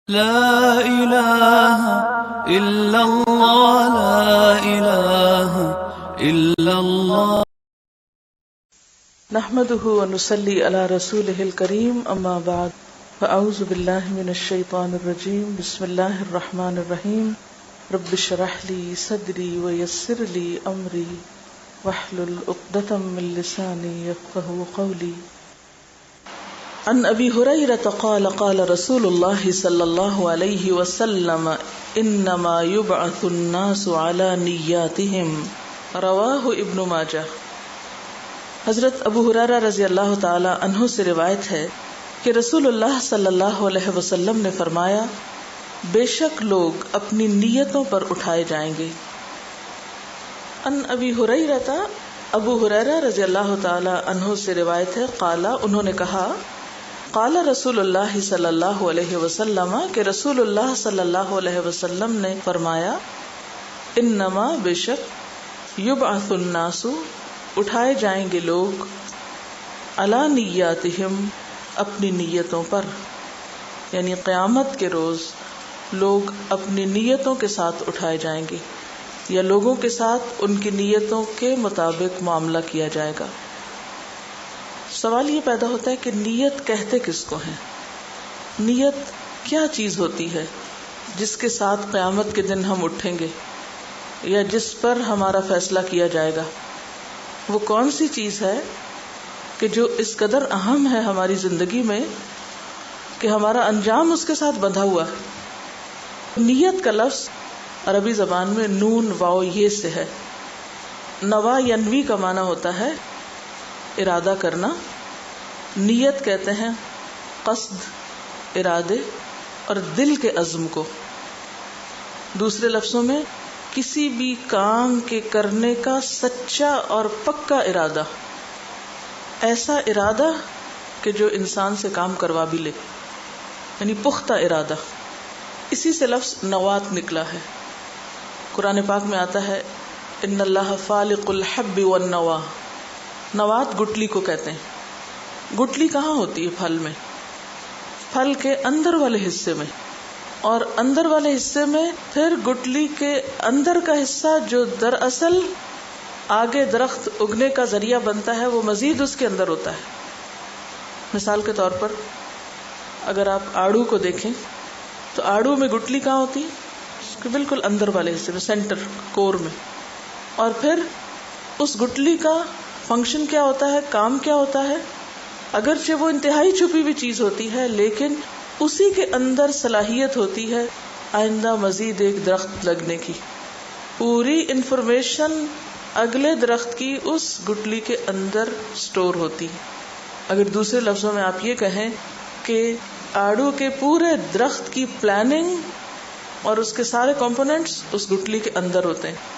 لا إله إلا الله لا إله إلا الله نحمده ونصلي على رسوله الكريم أما بعد فأعوذ بالله من الشيطان الرجيم بسم الله الرحمن الرحيم رب اشرح لي صدري ويسر لي أمري واحلل عقدة من لساني يفقهوا قولي عن ابی ہریرہ قال قال رسول اللہ صلی اللہ علیہ وسلم انما یبعث الناس علی نیاتہم رواہ ابن ماجہ۔ حضرت ابو ہریرہ رضی اللہ تعالی عنہ سے روایت ہے کہ رسول اللہ صلی اللہ علیہ وسلم نے فرمایا، بے شک لوگ اپنی نیتوں پر اٹھائے جائیں گے۔ عن ابی ہریرہ، ابو ہریرہ رضی اللہ تعالی عنہ سے روایت ہے، قال انہوں نے کہا، قال رسول اللہ صلی اللہ علیہ وسلم کہ رسول اللہ صلی اللہ علیہ وسلم نے فرمایا، انما بے شک یبعث الناس اٹھائے جائیں گے لوگ علی نیاتہم اپنی نیتوں پر، یعنی قیامت کے روز لوگ اپنی نیتوں کے ساتھ اٹھائے جائیں گے یا لوگوں کے ساتھ ان کی نیتوں کے مطابق معاملہ کیا جائے گا۔ سوال یہ پیدا ہوتا ہے کہ نیت کہتے کس کو ہیں؟ نیت کیا چیز ہوتی ہے جس کے ساتھ قیامت کے دن ہم اٹھیں گے یا جس پر ہمارا فیصلہ کیا جائے گا؟ وہ کون سی چیز ہے کہ جو اس قدر اہم ہے ہماری زندگی میں کہ ہمارا انجام اس کے ساتھ بندھا ہوا ہے؟ نیت کا لفظ عربی زبان میں نون واو یہ سے ہے۔ نوا ینوی کا معنی ہوتا ہے ارادہ کرنا۔ نیت کہتے ہیں قصد، ارادے اور دل کے عزم کو۔ دوسرے لفظوں میں کسی بھی کام کے کرنے کا سچا اور پکا ارادہ، ایسا ارادہ کہ جو انسان سے کام کروا بھی لے، یعنی پختہ ارادہ۔ اسی سے لفظ نوات نکلا ہے۔ قرآن پاک میں آتا ہے، ان اللہ فالق الحب والنوا۔ نوات گٹلی کو کہتے ہیں۔ گٹلی کہاں ہوتی ہے؟ پھل میں، پھل کے اندر والے حصے میں، اور اندر والے حصے میں پھر گٹلی کے اندر کا حصہ جو دراصل آگے درخت اگنے کا ذریعہ بنتا ہے وہ مزید اس کے اندر ہوتا ہے۔ مثال کے طور پر اگر آپ آڑو کو دیکھیں تو آڑو میں گٹلی کہاں ہوتی ہے؟ اس کے بالکل اندر والے حصے میں، سینٹر کور میں۔ اور پھر اس گٹلی کا فنکشن کیا ہوتا ہے، کام کیا ہوتا ہے؟ اگرچہ وہ انتہائی چھپی ہوئی چیز ہوتی ہے لیکن اسی کے اندر صلاحیت ہوتی ہے آئندہ مزید ایک درخت لگنے کی۔ پوری انفارمیشن اگلے درخت کی اس گٹلی کے اندر سٹور ہوتی ہے۔ اگر دوسرے لفظوں میں آپ یہ کہیں کہ آڑو کے پورے درخت کی پلاننگ اور اس کے سارے کمپوننٹس اس گٹلی کے اندر ہوتے ہیں۔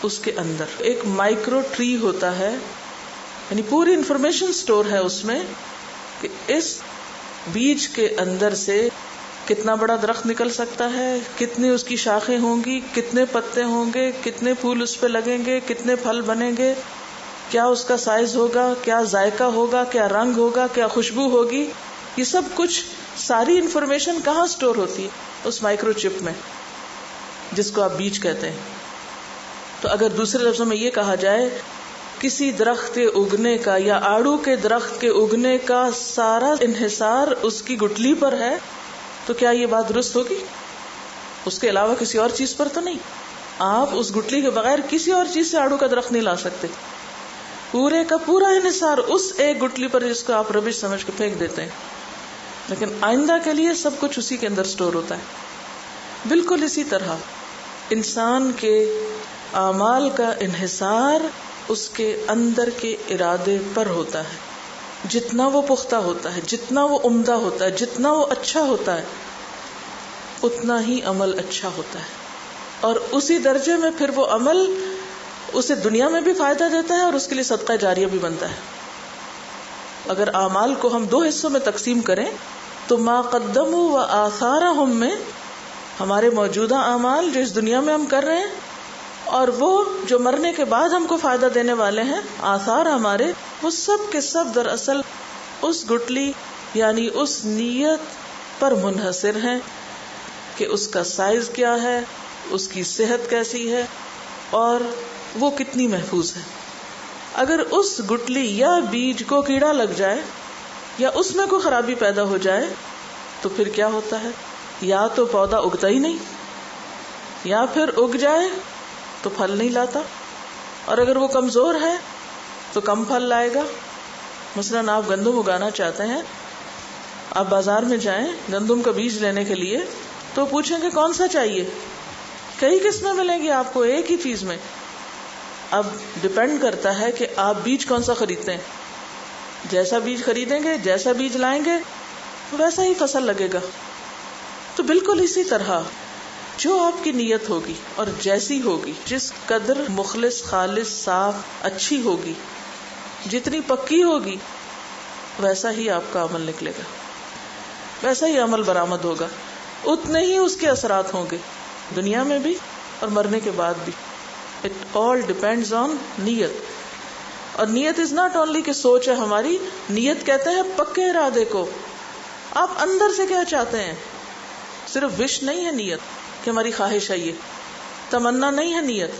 اس کے اندر ایک مائکرو ٹری ہوتا ہے، یعنی پوری انفارمیشن سٹور ہے اس میں کہ اس بیج کے اندر سے کتنا بڑا درخت نکل سکتا ہے، کتنی اس کی شاخیں ہوں گی، کتنے پتے ہوں گے، کتنے پھول اس پہ لگیں گے، کتنے پھل بنیں گے، کیا اس کا سائز ہوگا، کیا ذائقہ ہوگا، کیا رنگ ہوگا، کیا خوشبو ہوگی۔ یہ سب کچھ ساری انفارمیشن کہاں سٹور ہوتی ہے؟ اس مائکرو چپ میں، جس کو آپ بیج کہتے ہیں۔ تو اگر دوسرے لفظوں میں یہ کہا جائے کسی درخت کے اگنے کا یا آڑو کے درخت کے اگنے کا سارا انحصار اس کی گٹلی پر ہے تو کیا یہ بات درست ہوگی؟ اس کے علاوہ کسی اور چیز پر تو نہیں۔ آپ اس گٹلی کے بغیر کسی اور چیز سے آڑو کا درخت نہیں لا سکتے۔ پورے کا پورا انحصار اس ایک گٹلی پر جس کو آپ ربش سمجھ کے پھینک دیتے ہیں، لیکن آئندہ کے لیے سب کچھ اسی کے اندر سٹور ہوتا ہے۔ بالکل اسی طرح انسان کے اعمال کا انحصار اس کے اندر کے ارادے پر ہوتا ہے۔ جتنا وہ پختہ ہوتا ہے، جتنا وہ عمدہ ہوتا ہے، جتنا وہ اچھا ہوتا ہے، اتنا ہی عمل اچھا ہوتا ہے، اور اسی درجے میں پھر وہ عمل اسے دنیا میں بھی فائدہ دیتا ہے اور اس کے لیے صدقہ جاریہ بھی بنتا ہے۔ اگر اعمال کو ہم دو حصوں میں تقسیم کریں تو ما قدموا و آثارہم میں ہمارے موجودہ اعمال جو اس دنیا میں ہم کر رہے ہیں، اور وہ جو مرنے کے بعد ہم کو فائدہ دینے والے ہیں آثار ہمارے، وہ سب کے سب دراصل اس گٹلی یعنی اس نیت پر منحصر ہیں کہ اس کا سائز کیا ہے، اس کی صحت کیسی ہے اور وہ کتنی محفوظ ہے. اگر اس گٹلی یا بیج کو کیڑا لگ جائے یا اس میں کوئی خرابی پیدا ہو جائے تو پھر کیا ہوتا ہے؟ یا تو پودا اگتا ہی نہیں، یا پھر اگ جائے تو پھل نہیں لاتا، اور اگر وہ کمزور ہے تو کم پھل لائے گا. مثلاً آپ گندم اگانا چاہتے ہیں، آپ بازار میں جائیں گندم کا بیج لینے کے لیے تو پوچھیں کہ کون سا چاہیے، کئی قسمیں ملیں گی آپ کو ایک ہی چیز میں. اب ڈپینڈ کرتا ہے کہ آپ بیج کون سا خریدتے ہیں. جیسا بیج خریدیں گے، جیسا بیج لائیں گے ویسا ہی فصل لگے گا. تو بالکل اسی طرح جو آپ کی نیت ہوگی اور جیسی ہوگی، جس قدر مخلص، خالص، صاف، اچھی ہوگی، جتنی پکی ہوگی، ویسا ہی آپ کا عمل نکلے گا، ویسا ہی عمل برآمد ہوگا، اتنے ہی اس کے اثرات ہوں گے دنیا میں بھی اور مرنے کے بعد بھی. It all depends on نیت. اور نیت از ناٹ اونلی کہ سوچ ہے ہماری، نیت کہتے ہیں پکے ارادے کو. آپ اندر سے کیا چاہتے ہیں، صرف وش نہیں ہے نیت کہ ہماری خواہش ہے، یہ تمنا نہیں ہے نیت،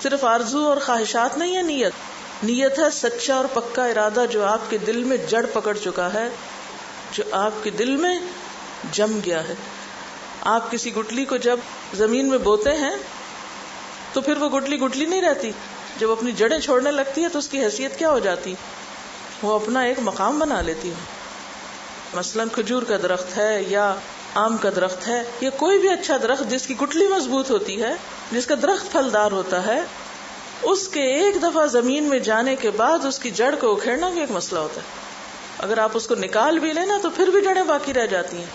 صرف آرزو اور خواہشات نہیں ہے نیت. نیت ہے سچا اور پکا ارادہ جو آپ کے دل میں جڑ پکڑ چکا ہے، جو آپ کے دل میں جم گیا ہے. آپ کسی گٹلی کو جب زمین میں بوتے ہیں تو پھر وہ گٹلی گٹلی نہیں رہتی. جب اپنی جڑیں چھوڑنے لگتی ہے تو اس کی حیثیت کیا ہو جاتی، وہ اپنا ایک مقام بنا لیتی ہے. مثلاً کھجور کا درخت ہے یا آم کا درخت ہے یا کوئی بھی اچھا درخت جس کی گٹلی مضبوط ہوتی ہے، جس کا درخت پھلدار ہوتا ہے، اس کے ایک دفعہ زمین میں جانے کے بعد اس کی جڑ کو اکھیڑنا بھی ایک مسئلہ ہوتا ہے. اگر آپ اس کو نکال بھی لینا تو پھر بھی جڑیں باقی رہ جاتی ہیں،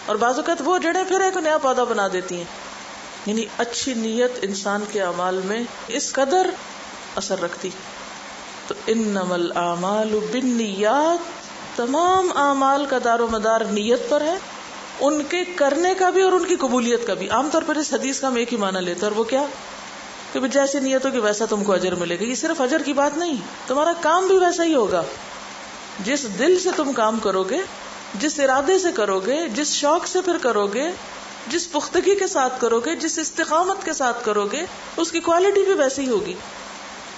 اور بعض اوقات وہ جڑیں پھر ایک نیا پودا بنا دیتی ہیں. یعنی اچھی نیت انسان کے اعمال میں اس قدر اثر رکھتی. تو انما الاعمال بالنیات، تمام اعمال کا دار و مدار نیت پر ہے، ان کے کرنے کا بھی اور ان کی قبولیت کا بھی. عام طور پر اس حدیث کا ہم ایک ہی معنی لیتے ہیں، اور وہ کیا کہ جیسی نیت ہوگی ویسا تم کو اجر ملے گا. یہ صرف اجر کی بات نہیں، تمہارا کام بھی ویسا ہی ہوگا. جس دل سے تم کام کرو گے، جس ارادے سے کرو گے، جس شوق سے پھر کرو گے، جس پختگی کے ساتھ کرو گے، جس استقامت کے ساتھ کرو گے، اس کی کوالٹی بھی ویسی ہی ہوگی.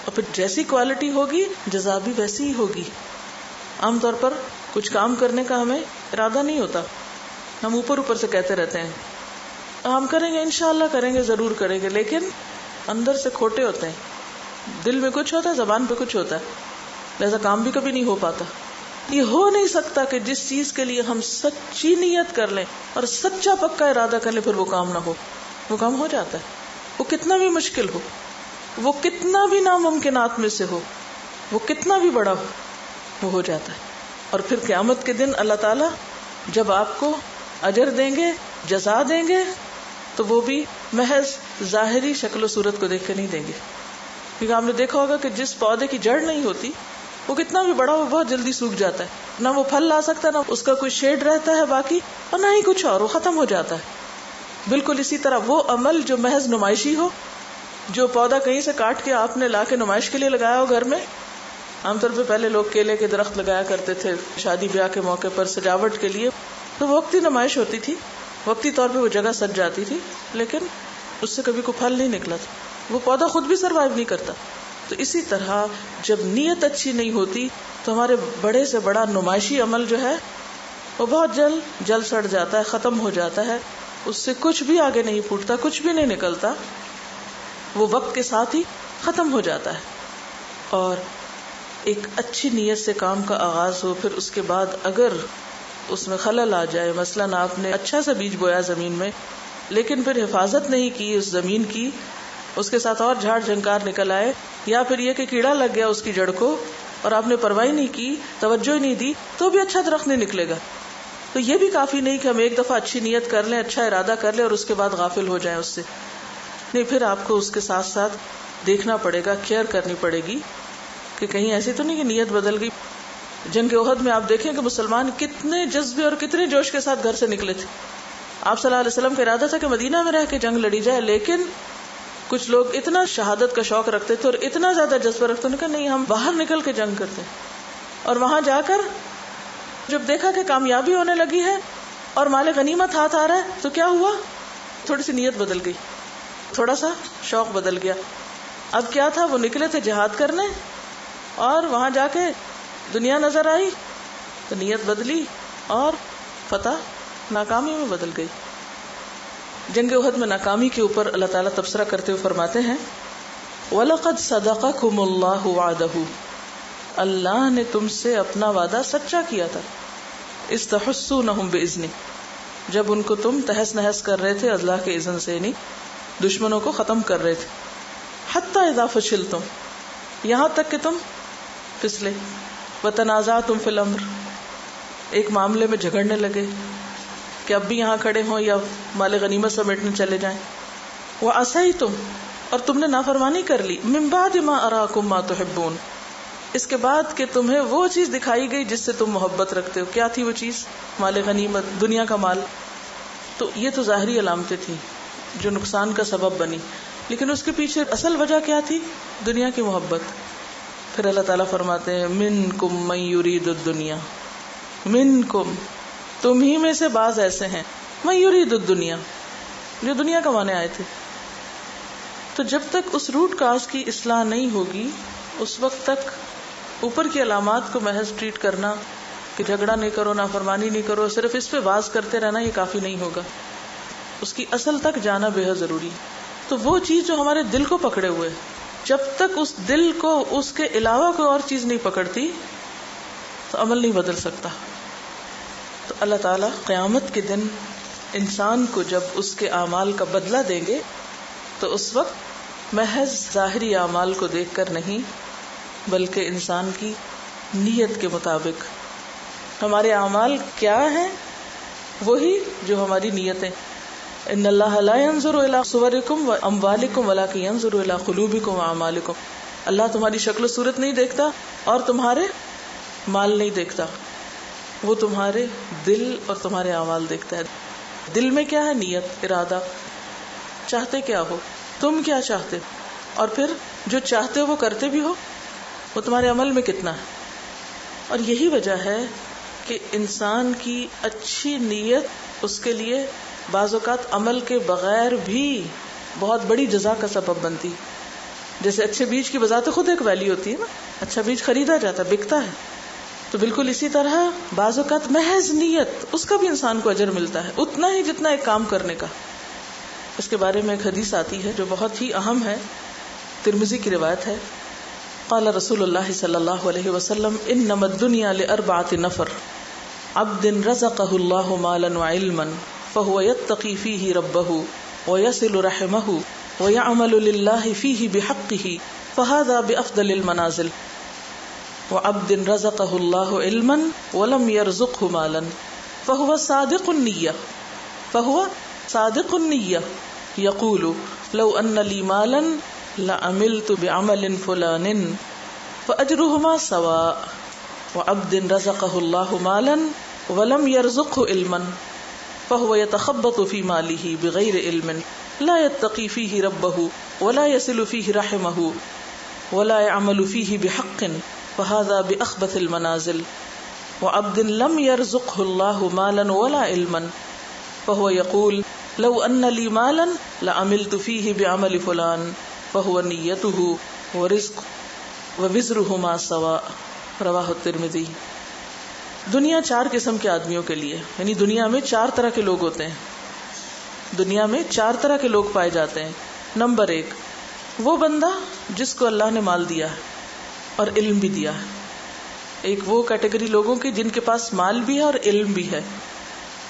اور پھر جیسی کوالٹی ہوگی جزا بھی ویسی ہی ہوگی. عام طور پر کچھ کام کرنے کا ہمیں ارادہ نہیں ہوتا، ہم اوپر اوپر سے کہتے رہتے ہیں ہم کریں گے، انشاءاللہ کریں گے، ضرور کریں گے، لیکن اندر سے کھوٹے ہوتے ہیں. دل میں کچھ ہوتا ہے، زبان پہ کچھ ہوتا ہے، لہذا کام بھی کبھی نہیں ہو پاتا. یہ ہو نہیں سکتا کہ جس چیز کے لیے ہم سچی نیت کر لیں اور سچا پکا ارادہ کر لیں پھر وہ کام نہ ہو. وہ کام ہو جاتا ہے، وہ کتنا بھی مشکل ہو، وہ کتنا بھی ناممکنات میں سے ہو، وہ کتنا بھی بڑا ہو، وہ ہو جاتا ہے. اور پھر قیامت کے دن اللہ تعالیٰ جب آپ کو اجر دیں گے، جزا دیں گے، تو وہ بھی محض ظاہری شکل و صورت کو دیکھ کے نہیں دیں گے. کیونکہ آپ نے دیکھا ہوگا کہ جس پودے کی جڑ نہیں ہوتی وہ کتنا بھی بڑا ہو بہت جلدی سوکھ جاتا ہے، نہ وہ پھل لا سکتا ہے، نہ اس کا کوئی شیڈ رہتا ہے باقی، اور نہ ہی کچھ اور، وہ ختم ہو جاتا ہے. بالکل اسی طرح وہ عمل جو محض نمائشی ہو، جو پودا کہیں سے کاٹ کے آپ نے لا کے نمائش کے لیے لگایا ہو گھر میں. عام طور پہ پہلے لوگ کیلے کے درخت لگایا کرتے تھے شادی بیاہ کے موقع پر سجاوٹ کے لیے، تو وقتی نمائش ہوتی تھی، وقتی طور پہ وہ جگہ سج جاتی تھی، لیکن اس سے کبھی کوئی پھل نہیں نکلا تھا، وہ پودا خود بھی سروائیو نہیں کرتا. تو اسی طرح جب نیت اچھی نہیں ہوتی تو ہمارے بڑے سے بڑا نمائشی عمل جو ہے وہ بہت جلد جل سڑ جاتا ہے، ختم ہو جاتا ہے، اس سے کچھ بھی آگے نہیں پھوٹتا، کچھ بھی نہیں نکلتا، وہ وقت کے ساتھ ہی ختم ہو جاتا ہے. اور ایک اچھی نیت سے کام کا آغاز ہو، پھر اس کے بعد اگر اس میں خلل آ جائے، مثلاً آپ نے اچھا سا بیج بویا زمین میں لیکن پھر حفاظت نہیں کی اس زمین کی، اس کے ساتھ اور جھاڑ جھنکار نکل آئے، یا پھر یہ کہ کیڑا لگ گیا اس کی جڑ کو اور آپ نے پرواہی نہیں کی، توجہ ہی نہیں دی، تو بھی اچھا درخت نہیں نکلے گا. تو یہ بھی کافی نہیں کہ ہم ایک دفعہ اچھی نیت کر لیں، اچھا ارادہ کر لیں اور اس کے بعد غافل ہو جائیں اس سے. نہیں، پھر آپ کو اس کے ساتھ ساتھ دیکھنا پڑے گا، کیئر کرنی پڑے گی کہ کہیں ایسی تو نہیں کہ نیت بدل گئی. جنگ احد میں آپ دیکھیں کہ مسلمان کتنے جذبے اور کتنے جوش کے ساتھ گھر سے نکلے تھے. آپ صلی اللہ علیہ وسلم کا ارادہ تھا کہ مدینہ میں رہ کے جنگ لڑی جائے، لیکن کچھ لوگ اتنا شہادت کا شوق رکھتے تھے اور اتنا زیادہ جذبہ رکھتے تھے کہ نہیں، ہم باہر نکل کے جنگ کرتے. اور وہاں جا کر جب دیکھا کہ کامیابی ہونے لگی ہے اور مال غنیمت ہاتھ آ رہا ہے تو کیا ہوا؟ تھوڑی سی نیت بدل گئی، تھوڑا سا شوق بدل گیا. اب کیا تھا؟ وہ نکلے تھے جہاد کرنے اور وہاں جا کے دنیا نظر آئی تو نیت بدلی اور فتح ناکامی میں بدل گئی. جنگ احد میں ناکامی کے اوپر اللہ تعالیٰ تبصرہ کرتے ہوئے فرماتے ہیں وَلَقَدْ صَدَقَكُمُ اللَّهُ وَعْدَهُ، اللہ نے تم سے اپنا وعدہ سچا کیا تھا. اِذْ تَحُسُّونَهُمْ بِإِذْنِهِ، جب ان کو تم تہس نہس کر رہے تھے اللہ کے اذن سے، یعنی دشمنوں کو ختم کر رہے تھے. حَتَّى إِذَا فَشِلْتُمْ، یہاں تک کہ تم پھسلے. وَتَنَازَعْتُمْ فِي الْأَمْرِ، ایک معاملے میں جھگڑنے لگے کہ اب بھی یہاں کھڑے ہوں یا مال غنیمت سمیٹنے چلے جائیں. وَعَصَيْتُمْ، اور تم نے نافرمانی کر لی. مِن بَعْدِ مَا أَرَاكُمْ مَا تُحِبُّونَ، اس کے بعد کہ تمہیں وہ چیز دکھائی گئی جس سے تم محبت رکھتے ہو. کیا تھی وہ چیز؟ مال غنیمت، دنیا کا مال. تو یہ تو ظاہری علامتیں تھیں جو نقصان کا سبب بنی، لیکن اس کے پیچھے اصل وجہ کیا تھی؟ دنیا کی محبت. پھر اللہ تعالیٰ فرماتے ہیں مِنْكُمْ مَن يُرِيدُ الدُّنْيَا، مِنْكُمْ، تم ہی میں سے بعض ایسے ہیں، مَن يُرِيدُ الدُّنْيا، جو دنیا کمانے آئے تھے. تو جب تک اس روٹ کاز کی اصلاح نہیں ہوگی اس وقت تک اوپر کی علامات کو محض ٹریٹ کرنا کہ جھگڑا نہیں کرو، نافرمانی نہیں کرو، صرف اس پہ واز کرتے رہنا یہ کافی نہیں ہوگا. اس کی اصل تک جانا بے حد ضروری. تو وہ چیز جو ہمارے دل کو پکڑے ہوئے، جب تک اس دل کو اس کے علاوہ کوئی اور چیز نہیں پکڑتی تو عمل نہیں بدل سکتا. تو اللہ تعالیٰ قیامت کے دن انسان کو جب اس کے اعمال کا بدلہ دیں گے تو اس وقت محض ظاہری اعمال کو دیکھ کر نہیں بلکہ انسان کی نیت کے مطابق. ہمارے اعمال کیا ہیں؟ وہی جو ہماری نیتیں. ان اللہ لا ينظر الى صورکم واموالکم ولکن ينظر الى قلوبکم واعمالکم. اللہ تمہاری شکل و صورت نہیں دیکھتا اور تمہارے مال نہیں دیکھتا، وہ تمہارے دل اور تمہارے اعمال دیکھتا ہے. دل میں کیا ہے؟ نیت، ارادہ، چاہتے کیا ہو، تم کیا چاہتے، اور پھر جو چاہتے ہو وہ کرتے بھی ہو، وہ تمہارے عمل میں کتنا ہے. اور یہی وجہ ہے کہ انسان کی اچھی نیت اس کے لیے بعض اوقات عمل کے بغیر بھی بہت بڑی جزا کا سبب بنتی. جیسے اچھے بیج کی بذات خود ایک ویلیو ہوتی ہے نا، اچھا بیج خریدا جاتا ہے، بکتا ہے. تو بالکل اسی طرح بعض اوقات محض نیت، اس کا بھی انسان کو اجر ملتا ہے اتنا ہی جتنا ایک کام کرنے کا. اس کے بارے میں ایک حدیث آتی ہے جو بہت ہی اہم ہے، ترمذی کی روایت ہے. قال رسول اللہ صلی اللہ علیہ وسلم انما الدنیا لاربعۃ نفر عبد رزقه اللہ مالا وعلما فهو يتقي فيه ربه ويصل رحمه ويعمل لله فيه بحقه فهذا بأفضل المنازل وعبد رزقه الله علما ولم يرزقه مالا فهو صادق النية يقول لو أن لي مالا لعملت بعمل فلان فأجرهما سواء وعبد رزقه الله مالا ولم يرزقه علما فهو يتخبط في ماله بغير علم لا يتقي فيه ربه ولا يصل فيه رحمه ولا يعمل فيه بحق فهذا بأخبث المنازل وعبد لم يرزقه الله مالا ولا علما فهو يقول لو أن لي مالا لعملت فيه بعمل فلان فهو نيته ورزق ووزرهما سواء رواہ الترمذی. دنیا 4 قسم کے آدمیوں کے لیے، یعنی دنیا میں 4 طرح کے لوگ ہوتے ہیں. دنیا میں 4 طرح کے لوگ پائے جاتے ہیں. نمبر 1 وہ بندہ جس کو اللہ نے مال دیا ہے اور علم بھی دیا ہے. ایک وہ کیٹیگری لوگوں کی جن کے پاس مال بھی ہے اور علم بھی ہے،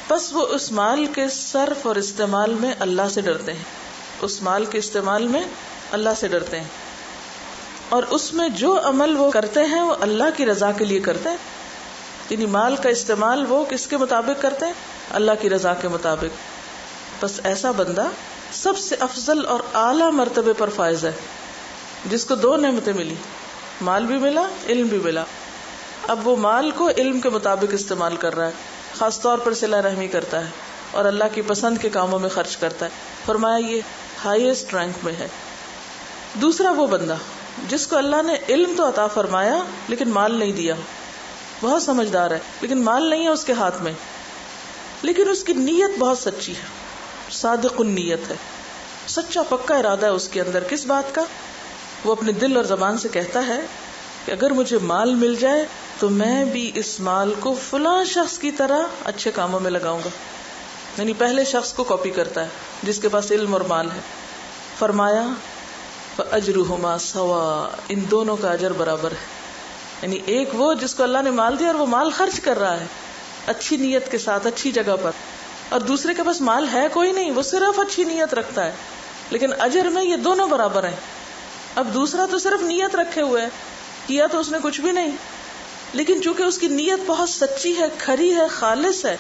بس وہ اس مال کے صرف اور استعمال میں اللہ سے ڈرتے ہیں. اس مال کے استعمال میں اللہ سے ڈرتے ہیں اور اس میں جو عمل وہ کرتے ہیں وہ اللہ کی رضا کے لیے کرتے ہیں. یعنی مال کا استعمال وہ کس کے مطابق کرتے ہیں؟ اللہ کی رضا کے مطابق. بس ایسا بندہ سب سے افضل اور اعلیٰ مرتبے پر فائز ہے، جس کو 2 نعمتیں ملی، مال بھی ملا، علم بھی ملا. اب وہ مال کو علم کے مطابق استعمال کر رہا ہے، خاص طور پر صلہ رحمی کرتا ہے اور اللہ کی پسند کے کاموں میں خرچ کرتا ہے. فرمایا یہ ہائیسٹ رینک میں ہے. دوسرا وہ بندہ جس کو اللہ نے علم تو عطا فرمایا لیکن مال نہیں دیا، بہت سمجھدار ہے لیکن مال نہیں ہے اس کے ہاتھ میں، لیکن اس کی نیت بہت سچی ہے، صادق النیت ہے، سچا پکا ارادہ ہے اس کے اندر. کس بات کا؟ وہ اپنے دل اور زبان سے کہتا ہے کہ اگر مجھے مال مل جائے تو میں بھی اس مال کو فلاں شخص کی طرح اچھے کاموں میں لگاؤں گا. یعنی پہلے شخص کو کاپی کرتا ہے جس کے پاس علم اور مال ہے. فرمایا فَأَجْرُهُمَا سَوَاءٌ، ان دونوں کا اجر برابر ہے. یعنی ایک وہ جس کو اللہ نے مال دیا اور وہ مال خرچ کر رہا ہے اچھی نیت کے ساتھ اچھی جگہ پر، اور دوسرے کے پاس مال ہے کوئی نہیں، وہ صرف اچھی نیت رکھتا ہے، لیکن اجر میں یہ دونوں برابر ہیں. اب دوسرا تو صرف نیت رکھے ہوئے ہے، کیا تو اس نے کچھ بھی نہیں، لیکن چونکہ اس کی نیت بہت سچی ہے، کھری ہے، خالص ہے،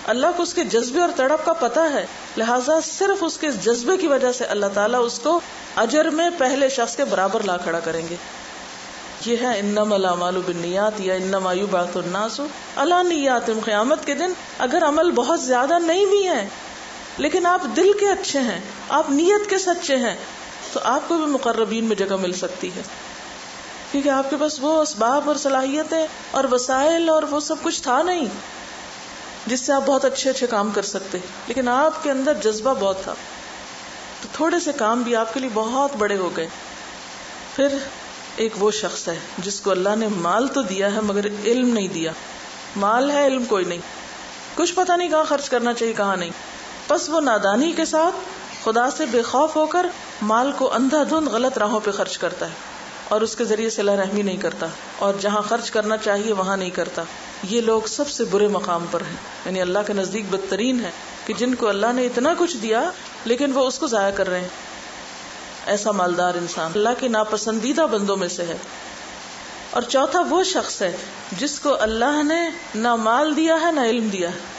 اللہ کو اس کے جذبے اور تڑپ کا پتہ ہے، لہٰذا صرف اس کے جذبے کی وجہ سے اللہ تعالیٰ اس کو اجر میں پہلے شخص کے برابر لا کھڑا کریں گے. یہ ہے انما الاعمال بالنیات یا انما یبعث الناس علی نیاتہم. قیامت کے دن اگر عمل بہت زیادہ نہیں بھی ہیں لیکن آپ دل کے اچھے ہیں، آپ نیت کے سچے ہیں، تو آپ کو بھی مقربین میں جگہ مل سکتی ہے، کیونکہ آپ کے پاس وہ اسباب اور صلاحیتیں اور وسائل اور وہ سب کچھ تھا نہیں جس سے آپ بہت اچھے اچھے کام کر سکتے، لیکن آپ کے اندر جذبہ بہت تھا، تو تھوڑے سے کام بھی آپ کے لیے بہت بڑے ہو گئے. پھر ایک وہ شخص ہے جس کو اللہ نے مال تو دیا ہے مگر علم نہیں دیا. مال ہے، علم کوئی نہیں، کچھ پتہ نہیں کہاں خرچ کرنا چاہیے کہاں نہیں. بس وہ نادانی کے ساتھ خدا سے بے خوف ہو کر مال کو اندھا دھند غلط راہوں پہ خرچ کرتا ہے اور اس کے ذریعے صلہ رحمی نہیں کرتا، اور جہاں خرچ کرنا چاہیے وہاں نہیں کرتا. یہ لوگ سب سے برے مقام پر ہیں، یعنی اللہ کے نزدیک بدترین ہے کہ جن کو اللہ نے اتنا کچھ دیا لیکن وہ اس کو ضائع کر رہے ہیں. ایسا مالدار انسان اللہ کے ناپسندیدہ بندوں میں سے ہے. اور چوتھا وہ شخص ہے جس کو اللہ نے نہ مال دیا ہے نہ علم دیا ہے،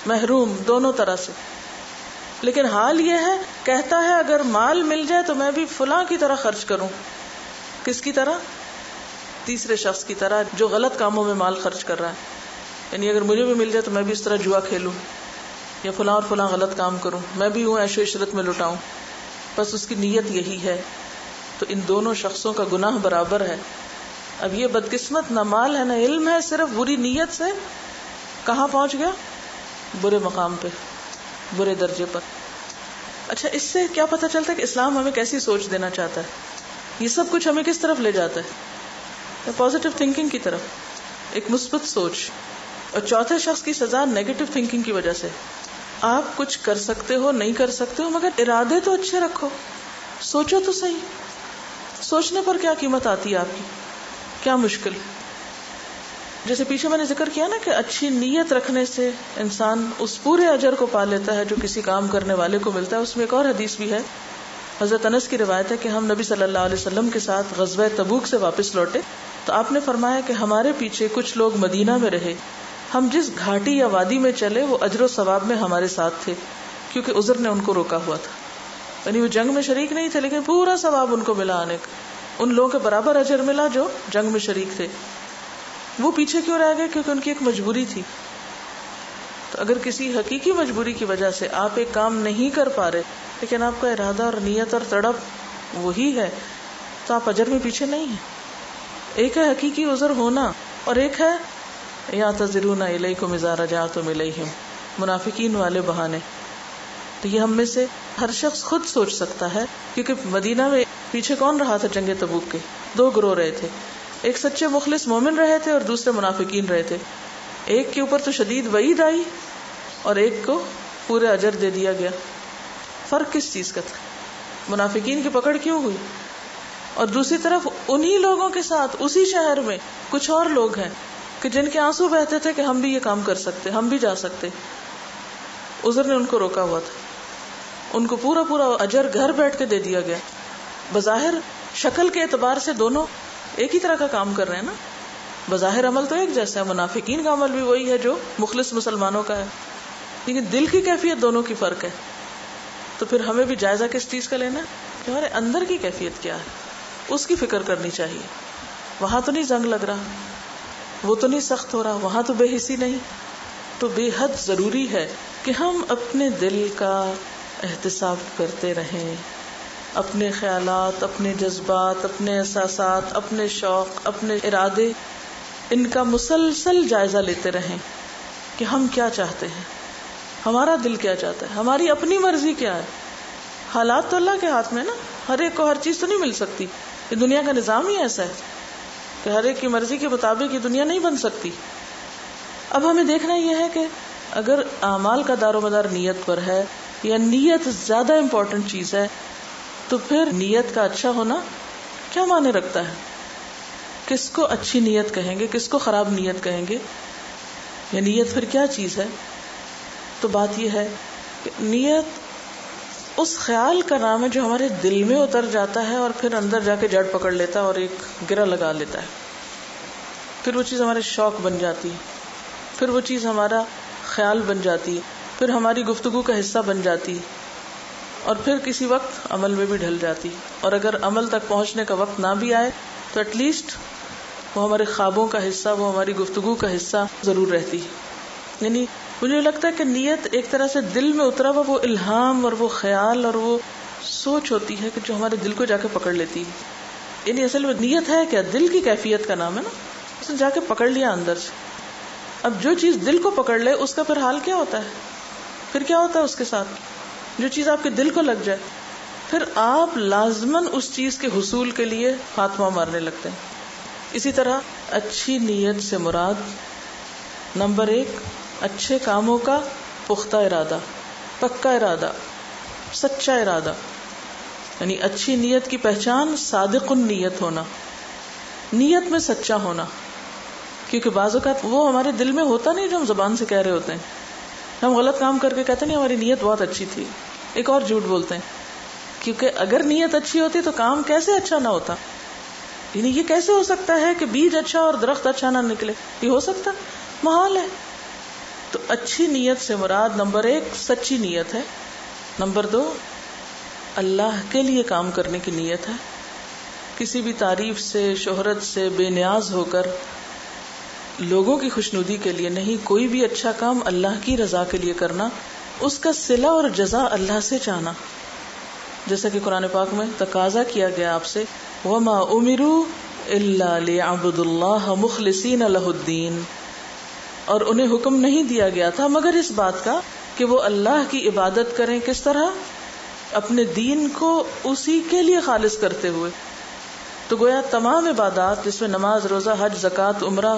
محروم دونوں طرح سے، لیکن حال یہ ہے کہتا ہے اگر مال مل جائے تو میں بھی فلاں کی طرح خرچ کروں. کس کی طرح؟ تیسرے شخص کی طرح جو غلط کاموں میں مال خرچ کر رہا ہے. یعنی اگر مجھے بھی مل جائے تو میں بھی اس طرح جوا کھیلوں یا فلاں اور فلاں غلط کام کروں، میں بھی ہوں عیش و عشرت میں لٹاؤں. بس اس کی نیت یہی ہے. تو ان دونوں شخصوں کا گناہ برابر ہے. اب یہ بدقسمت نہ مال ہے نہ علم ہے، صرف بری نیت سے کہاں پہنچ گیا؟ برے مقام پہ، برے درجے پر. اچھا، اس سے کیا پتہ چلتا ہے کہ اسلام ہمیں کیسی سوچ دینا چاہتا ہے؟ یہ سب کچھ ہمیں کس طرف لے جاتا ہے؟ پازیٹیو تھنکنگ کی طرف، ایک مثبت سوچ. اور چوتھے شخص کی سزا نیگیٹو تھنکنگ کی وجہ سے. آپ کچھ کر سکتے ہو، نہیں کر سکتے ہو، مگر ارادے تو اچھے رکھو، سوچو تو صحیح. سوچنے پر کیا قیمت آتی ہے آپ کی؟ کیا مشکل؟ جیسے پیچھے میں نے ذکر کیا نا کہ اچھی نیت رکھنے سے انسان اس پورے اجر کو پا لیتا ہے جو کسی کام کرنے والے کو ملتا ہے. اس میں ایک اور حدیث بھی ہے، حضرت انس کی روایت ہے کہ ہم نبی صلی اللہ علیہ وسلم کے ساتھ غزوہ تبوک سے واپس لوٹے تو آپ نے فرمایا کہ ہمارے پیچھے کچھ لوگ مدینہ میں رہے، ہم جس گھاٹی یا وادی میں چلے وہ اجر و ثواب میں ہمارے ساتھ تھے، کیونکہ عذر نے ان کو روکا ہوا تھا. یعنی وہ جنگ میں شریک نہیں تھے لیکن پورا ثواب ان کو ملا، آنے کا ان لوگوں کے برابر اجر ملا جو جنگ میں شریک تھے. وہ پیچھے کیوں رہ گئے؟ کیونکہ ان کی ایک مجبوری تھی. تو اگر کسی حقیقی مجبوری کی وجہ سے آپ ایک کام نہیں کر پا رہے لیکن آپ کا ارادہ اور نیت اور تڑپ وہی ہے تو آپ اجر میں پیچھے نہیں ہیں. ایک ہے حقیقی عذر ہونا اور ایک ہے یعتذرون الیکم اذا رجعتم الیہم، منافقین والے بہانے. تو یہ ہم میں سے ہر شخص خود سوچ سکتا ہے، کیونکہ مدینہ میں پیچھے کون رہا تھا جنگ تبوک کے؟ دو گروہ رہے تھے، ایک سچے مخلص مومن رہے تھے اور دوسرے منافقین رہے تھے. ایک کے اوپر تو شدید وعید آئی اور ایک کو پورے اجر دے دیا گیا. فرق کس چیز کا تھا؟ منافقین کی پکڑ کیوں ہوئی؟ اور دوسری طرف انہی لوگوں کے ساتھ اسی شہر میں کچھ اور لوگ ہیں کہ جن کے آنسو بہتے تھے کہ ہم بھی یہ کام کر سکتے، ہم بھی جا سکتے. عذر نے ان کو روکا ہوا تھا. ان کو پورا پورا اجر گھر بیٹھ کے دے دیا گیا. بظاہر شکل کے اعتبار سے دونوں ایک ہی طرح کا کام کر رہے ہیں نا، بظاہر عمل تو ایک جیسا ہے، منافقین کا عمل بھی وہی ہے جو مخلص مسلمانوں کا ہے، لیکن دل کی کیفیت دونوں کی فرق ہے. تو پھر ہمیں بھی جائزہ کس چیز کا لینا ہے کہ ہمارے اندر کی کیفیت کیا ہے، اس کی فکر کرنی چاہیے. وہاں تو نہیں زنگ لگ رہا، وہ تو نہیں سخت ہو رہا، وہاں تو بے حسی نہیں. تو بے حد ضروری ہے کہ ہم اپنے دل کا احتساب کرتے رہیں، اپنے خیالات، اپنے جذبات، اپنے احساسات، اپنے شوق، اپنے ارادے، ان کا مسلسل جائزہ لیتے رہیں کہ ہم کیا چاہتے ہیں، ہمارا دل کیا چاہتا ہے، ہماری اپنی مرضی کیا ہے. حالات تو اللہ کے ہاتھ میں نا، ہر ایک کو ہر چیز تو نہیں مل سکتی. یہ دنیا کا نظام ہی ایسا ہے کہ ہر ایک کی مرضی کے مطابق یہ دنیا نہیں بن سکتی. اب ہمیں دیکھنا یہ ہے کہ اگر اعمال کا دار و مدار نیت پر ہے یا نیت زیادہ امپورٹنٹ چیز ہے، تو پھر نیت کا اچھا ہونا کیا معنی رکھتا ہے؟ کس کو اچھی نیت کہیں گے، کس کو خراب نیت کہیں گے، یا نیت پھر کیا چیز ہے؟ تو بات یہ ہے کہ نیت اس خیال کا نام ہے جو ہمارے دل میں اتر جاتا ہے اور پھر اندر جا کے جڑ پکڑ لیتا ہے اور ایک گرہ لگا لیتا ہے. پھر وہ چیز ہمارے شوق بن جاتی، پھر وہ چیز ہمارا خیال بن جاتی، پھر ہماری گفتگو کا حصہ بن جاتی، اور پھر کسی وقت عمل میں بھی ڈھل جاتی. اور اگر عمل تک پہنچنے کا وقت نہ بھی آئے تو ایٹ لیسٹ وہ ہمارے خوابوں کا حصہ، وہ ہماری گفتگو کا حصہ ضرور رہتی. یعنی مجھے لگتا ہے کہ نیت ایک طرح سے دل میں اترا ہوا وہ الہام اور وہ خیال اور وہ سوچ ہوتی ہے کہ جو ہمارے دل کو جا کے پکڑ لیتی ہے. یعنی اصل میں نیت ہے کیا؟ دل کی کیفیت کا نام ہے نا. اس نے جا کے پکڑ لیا اندر سے. اب جو چیز دل کو پکڑ لے اس کا پھر حال کیا ہوتا ہے؟ پھر کیا ہوتا ہے اس کے ساتھ؟ جو چیز آپ کے دل کو لگ جائے پھر آپ لازماً اس چیز کے حصول کے لیے خاتمہ مارنے لگتے ہیں. اسی طرح اچھی نیت سے مراد نمبر 1 اچھے کاموں کا پختہ ارادہ، پکا ارادہ، سچا ارادہ. یعنی اچھی نیت کی پہچان صادق النیت ہونا، نیت میں سچا ہونا. کیونکہ بعض اوقات وہ ہمارے دل میں ہوتا نہیں جو ہم زبان سے کہہ رہے ہوتے ہیں. ہم غلط کام کر کے کہتے نہیں ہماری نیت بہت اچھی تھی، ایک اور جھوٹ بولتے ہیں. کیونکہ اگر نیت اچھی ہوتی تو کام کیسے اچھا نہ ہوتا؟ یعنی یہ کیسے ہو سکتا ہے کہ بیج اچھا اور درخت اچھا نہ نکلے؟ یہ ہو سکتا؟ محال ہے. تو اچھی نیت سے مراد نمبر 1 سچی نیت ہے، نمبر 2 اللہ کے لیے کام کرنے کی نیت ہے. کسی بھی تعریف سے، شہرت سے بے نیاز ہو کر لوگوں کی خوشنودی کے لیے نہیں، کوئی بھی اچھا کام اللہ کی رضا کے لیے کرنا، اس کا صلہ اور جزا اللہ سے چاہنا. جیسا کہ قرآن پاک میں تقاضا کیا گیا آپ سے، وَمَا أُمِرُوا إِلَّا لِيَعْبُدُوا اللَّهَ مُخْلِصِينَ لَهُ الدِّينَ، اور انہیں حکم نہیں دیا گیا تھا مگر اس بات کا کہ وہ اللہ کی عبادت کریں. کس طرح؟ اپنے دین کو اسی کے لیے خالص کرتے ہوئے. تو گویا تمام عبادات جس میں نماز، روزہ، حج، زکوٰۃ، عمرہ،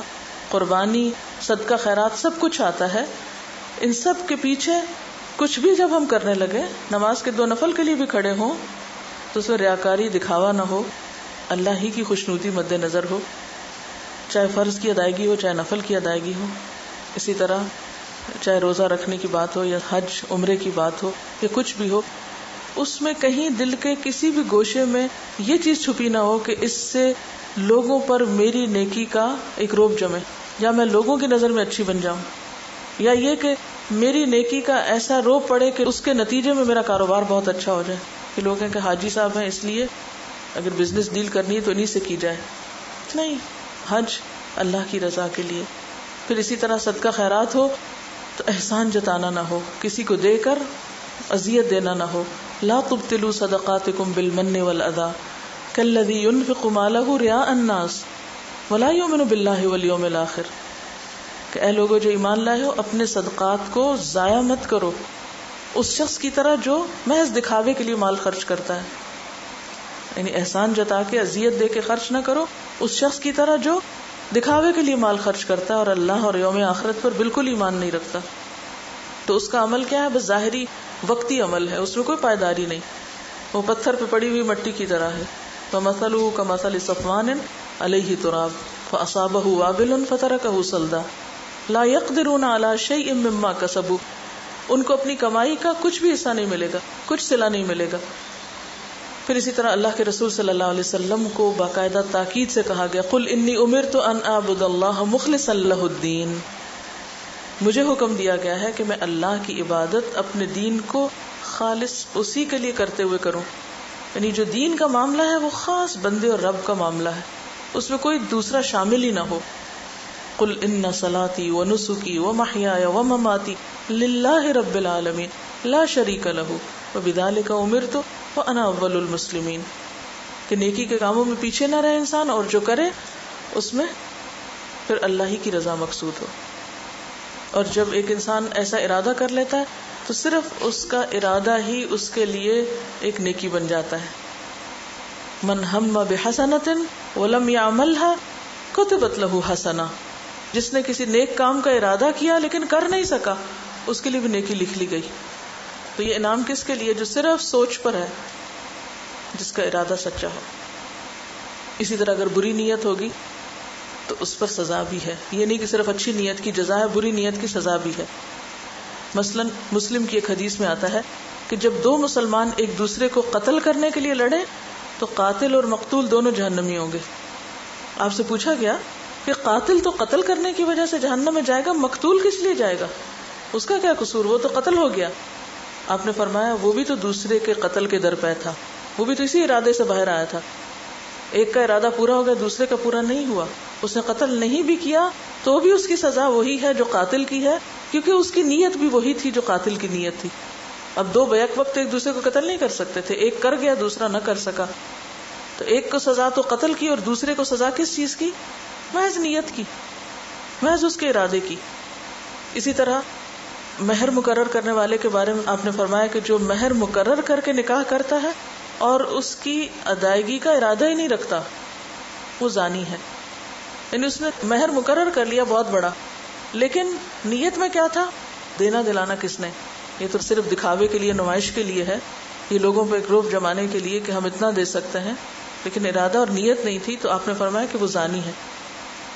قربانی، صدقہ، خیرات سب کچھ آتا ہے، ان سب کے پیچھے کچھ بھی جب ہم کرنے لگے، نماز کے 2 نفل کے لیے بھی کھڑے ہوں تو اس میں ریاکاری، دکھاوا نہ ہو، اللہ ہی کی خوشنودی مد نظر ہو، چاہے فرض کی ادائیگی ہو چاہے نفل کی ادائیگی ہو. اسی طرح چاہے روزہ رکھنے کی بات ہو یا حج عمرے کی بات ہو یا کچھ بھی ہو، اس میں کہیں دل کے کسی بھی گوشے میں یہ چیز چھپی نہ ہو کہ اس سے لوگوں پر میری نیکی کا ایک روب جمے، یا میں لوگوں کی نظر میں اچھی بن جاؤں، یا یہ کہ میری نیکی کا ایسا روب پڑے کہ اس کے نتیجے میں میرا کاروبار بہت اچھا ہو جائے، کہ لوگ ہیں کہ حاجی صاحب ہیں اس لیے اگر بزنس ڈیل کرنی ہے تو انہی سے کی جائے. نہیں، حج اللہ کی رضا کے لیے. پھر اسی طرح صدقہ خیرات ہو تو احسان جتانا نہ ہو، کسی کو دے کر اذیت دینا نہ ہو. لا تبطلوا صدقاتکم بالمن والاذى كالذي ينفق ماله رئاء الناس ولا يؤمن بالله واليوم الاخر. کہ اے لوگوں جو ایمان لائے ہو، اپنے صدقات کو ضائع مت کرو اس شخص کی طرح جو محض دکھاوے کے لیے مال خرچ کرتا ہے. یعنی احسان جتا کے اذیت دے کے خرچ نہ کرو اس شخص کی طرح جو دکھاوے کے لیے مال خرچ کرتا ہے اور اللہ اور یوم آخرت پر بالکل ایمان نہیں رکھتا. تو اس کا عمل کیا ہے؟ بس ظاہری وقتی عمل ہے، اس میں کوئی پائیداری نہیں، وہ پتھر پہ پڑی ہوئی مٹی کی طرح ہے. فَمَثَلُهُ كَمَثَلِ صَفْوَانٍ عَلَيْهِ تُرَابٌ فَأَصَابَهُ وَابِلٌ فَتَرَكَهُ صَلْدًا لَا يَقْدِرُونَ عَلَى شَيْءٍ مِّمَّا كَسَبُوا. ان کو اپنی کمائی کا کچھ بھی حصہ نہیں ملے گا، کچھ صلہ نہیں ملے گا. پھر اسی طرح اللہ کے رسول صلی اللہ علیہ وسلم کو باقاعدہ تاکید سے کہا گیا، قُلْ إِنِّي أُمِرْتُ أَنْ أَعْبُدَ اللَّهَ مُخْلِصًا لَهُ الدِّينَ. مجھے حکم دیا گیا ہے کہ میں اللہ کی عبادت اپنے دین کو خالص اسی کے لیے کرتے ہوئے کروں. یعنی جو دین کا معاملہ ہے وہ خاص بندے اور رب کا معاملہ ہے، اس میں کوئی دوسرا شامل ہی نہ ہو. قل ان صلاتي ونسكي ومحياي ومماتي لله رب العالمين لا شريك له وبذلك امرت وانا اول المسلمين. کہ نیکی کے کاموں میں پیچھے نہ رہے انسان، اور جو کرے اس میں پھر اللہ ہی کی رضا مقصود ہو. اور جب ایک انسان ایسا ارادہ کر لیتا ہے تو صرف اس کا ارادہ ہی اس کے لیے ایک نیکی بن جاتا ہے. من ہم بحسنۃ ولم يعملها كتبت له حسنہ. جس نے کسی نیک کام کا ارادہ کیا لیکن کر نہیں سکا، اس کے لیے بھی نیکی لکھ لی گئی. تو یہ انعام کس کے لیے؟ جو صرف سوچ پر ہے، جس کا ارادہ سچا ہو. اسی طرح اگر بری نیت ہوگی تو اس پر سزا بھی ہے. یہ نہیں کہ صرف اچھی نیت کی جزا ہے، بری نیت کی سزا بھی ہے. مثلا مسلم کی ایک حدیث میں آتا ہے کہ جب دو مسلمان ایک دوسرے کو قتل کرنے کے لیے لڑے تو قاتل اور مقتول دونوں جہنمی ہوں گے. آپ سے پوچھا گیا کہ قاتل تو قتل کرنے کی وجہ سے جہنم میں جائے گا، مقتول کس لیے جائے گا؟ اس کا کیا قصور؟ وہ تو قتل ہو گیا. آپ نے فرمایا وہ بھی تو دوسرے کے قتل کے در پہ تھا، وہ بھی تو اسی ارادے سے باہر آیا تھا. ایک کا ارادہ پورا ہو گیا، دوسرے کا پورا نہیں ہوا. اس نے قتل نہیں بھی کیا تو بھی اس کی سزا وہی ہے جو قاتل کی ہے، کیونکہ اس کی نیت بھی وہی تھی جو قاتل کی نیت تھی. اب دو بیک وقت ایک دوسرے کو قتل نہیں کر سکتے تھے، ایک کر گیا دوسرا نہ کر سکا. تو ایک کو سزا تو قتل کی اور دوسرے کو سزا کس چیز کی؟ محض نیت کی، محض اس کے ارادے کی. اسی طرح مہر مقرر کرنے والے کے بارے میں آپ نے فرمایا کہ جو مہر مقرر کر کے نکاح کرتا ہے اور اس کی ادائیگی کا ارادہ ہی نہیں رکھتا، وہ زانی ہے. یعنی اس نے مہر مقرر کر لیا بہت بڑا، لیکن نیت میں کیا تھا؟ دینا دلانا کس نے؟ یہ تو صرف دکھاوے کے لیے، نمائش کے لیے ہے، یہ لوگوں پہ ایک روب جمانے کے لیے کہ ہم اتنا دے سکتے ہیں، لیکن ارادہ اور نیت نہیں تھی. تو آپ نے فرمایا کہ وہ زانی ہے.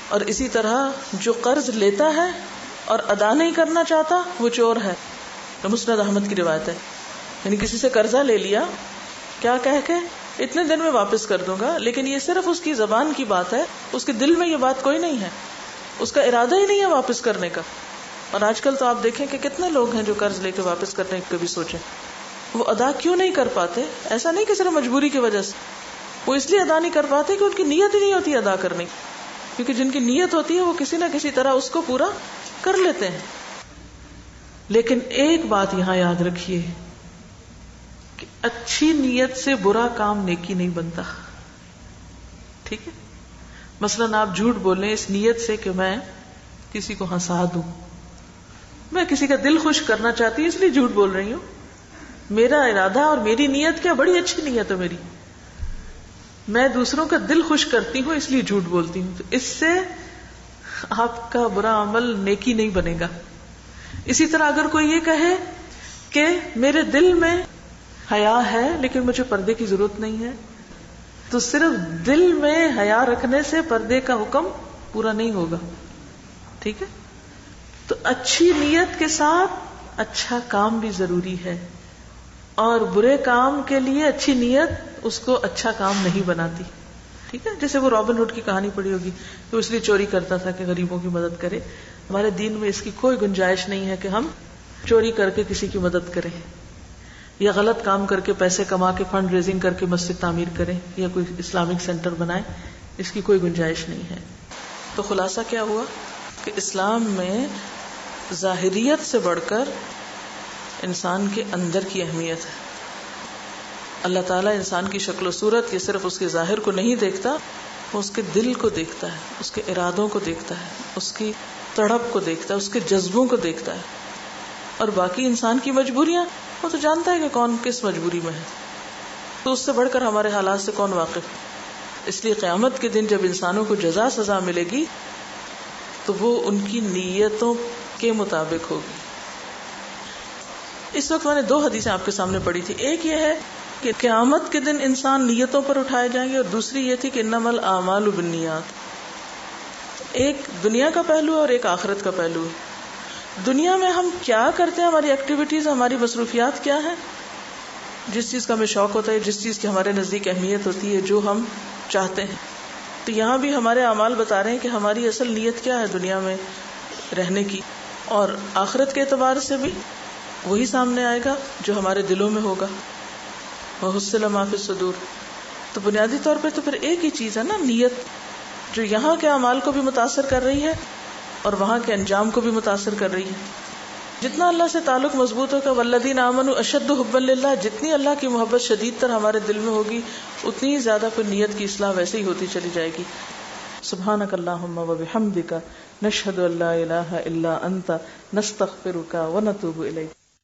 اور اسی طرح جو قرض لیتا ہے اور ادا نہیں کرنا چاہتا وہ چور ہے. مسند احمد کی روایت ہے. یعنی کسی سے قرضہ لے لیا، کیا کہہ کے اتنے دن میں واپس کر دوں گا، لیکن یہ صرف اس کی زبان کی بات ہے، اس کے دل میں یہ بات کوئی نہیں ہے، اس کا ارادہ ہی نہیں ہے واپس کرنے کا. اور آج کل تو آپ دیکھیں کہ کتنے لوگ ہیں جو قرض لے کے واپس کرنے کی کبھی سوچیں. وہ ادا کیوں نہیں کر پاتے؟ ایسا نہیں کہ صرف مجبوری کی وجہ سے، وہ اس لیے ادا نہیں کر پاتے کہ ان کی نیت ہی نہیں ہوتی ادا کرنے کی. کیونکہ جن کی نیت ہوتی ہے وہ کسی نہ کسی طرح اس کو پورا کر لیتے ہیں. لیکن ایک بات یہاں یاد رکھیے کہ اچھی نیت سے برا کام نیکی نہیں بنتا. ٹھیک ہے؟ مثلاً آپ جھوٹ بولیں اس نیت سے کہ میں کسی کو ہنسا دوں، میں کسی کا دل خوش کرنا چاہتی ہوں اس لیے جھوٹ بول رہی ہوں. میرا ارادہ اور میری نیت کیا بڑی اچھی نیت ہے میری، میں دوسروں کا دل خوش کرتی ہوں اس لیے جھوٹ بولتی ہوں. تو اس سے آپ کا برا عمل نیکی نہیں بنے گا. اسی طرح اگر کوئی یہ کہے کہ میرے دل میں حیا ہے لیکن مجھے پردے کی ضرورت نہیں ہے، تو صرف دل میں حیا رکھنے سے پردے کا حکم پورا نہیں ہوگا. ٹھیک ہے؟ تو اچھی نیت کے ساتھ اچھا کام بھی ضروری ہے، اور برے کام کے لیے اچھی نیت اس کو اچھا کام نہیں بناتی. ٹھیک ہے؟ جیسے وہ رابن ہوڈ کی کہانی پڑھی ہوگی کہ وہ اس لیے چوری کرتا تھا کہ غریبوں کی مدد کرے. ہمارے دین میں اس کی کوئی گنجائش نہیں ہے کہ ہم چوری کر کے کسی کی مدد کریں یا غلط کام کر کے پیسے کما کے فنڈ ریزنگ کر کے مسجد تعمیر کریں یا کوئی اسلامک سینٹر بنائیں. اس کی کوئی گنجائش نہیں ہے. تو خلاصہ کیا ہوا کہ اسلام میں ظاہریت سے بڑھ کر انسان کے اندر کی اہمیت ہے. اللہ تعالیٰ انسان کی شکل و صورت یہ صرف اس کے ظاہر کو نہیں دیکھتا، وہ اس کے دل کو دیکھتا ہے، اس کے ارادوں کو دیکھتا ہے، اس کی تڑپ کو دیکھتا ہے، اس کے جذبوں کو دیکھتا ہے. اور باقی انسان کی مجبوریاں وہ تو جانتا ہے کہ کون کس مجبوری میں ہے، تو اس سے بڑھ کر ہمارے حالات سے کون واقف. اس لیے قیامت کے دن جب انسانوں کو جزا سزا ملے گی تو وہ ان کی نیتوں کے مطابق ہوگی. اس وقت میں نے 2 حدیثیں آپ کے سامنے پڑھی تھی. ایک یہ ہے کہ قیامت کے دن انسان نیتوں پر اٹھائے جائیں گے، اور دوسری یہ تھی کہ انما الاعمال بالنیات. ایک دنیا کا پہلو ہے اور ایک آخرت کا پہلو ہے. دنیا میں ہم کیا کرتے ہیں، ہماری ایکٹیویٹیز، ہماری مصروفیات کیا ہیں، جس چیز کا ہمیں شوق ہوتا ہے، جس چیز کی ہمارے نزدیک اہمیت ہوتی ہے، جو ہم چاہتے ہیں. تو یہاں بھی ہمارے اعمال بتا رہے ہیں کہ ہماری اصل نیت کیا ہے دنیا میں رہنے کی. اور آخرت کے اعتبار سے بھی وہی سامنے آئے گا جو ہمارے دلوں میں ہوگا. وَحُصِّلَ مَا فِي الصُّدُورِ. تو بنیادی طور پہ تو پھر ایک ہی چیز ہے نا، نیت، جو یہاں کے اعمال کو بھی متاثر کر رہی ہے اور وہاں کے انجام کو بھی متاثر کر رہی ہے. جتنا اللہ سے تعلق مضبوط ہوگا، وَالَّذِينَ آمَنُوا أَشَدُّ حُبًّا لِلَّهِ، جتنی اللہ کی محبت شدید تر ہمارے دل میں ہوگی اتنی ہی زیادہ پھر نیت کی اصلاح ویسے ہی ہوتی چلی جائے گی. سبحانک اللہم و بحمدک نشہد ان لا الہ الا انت نستغفرک و نتوب الیک.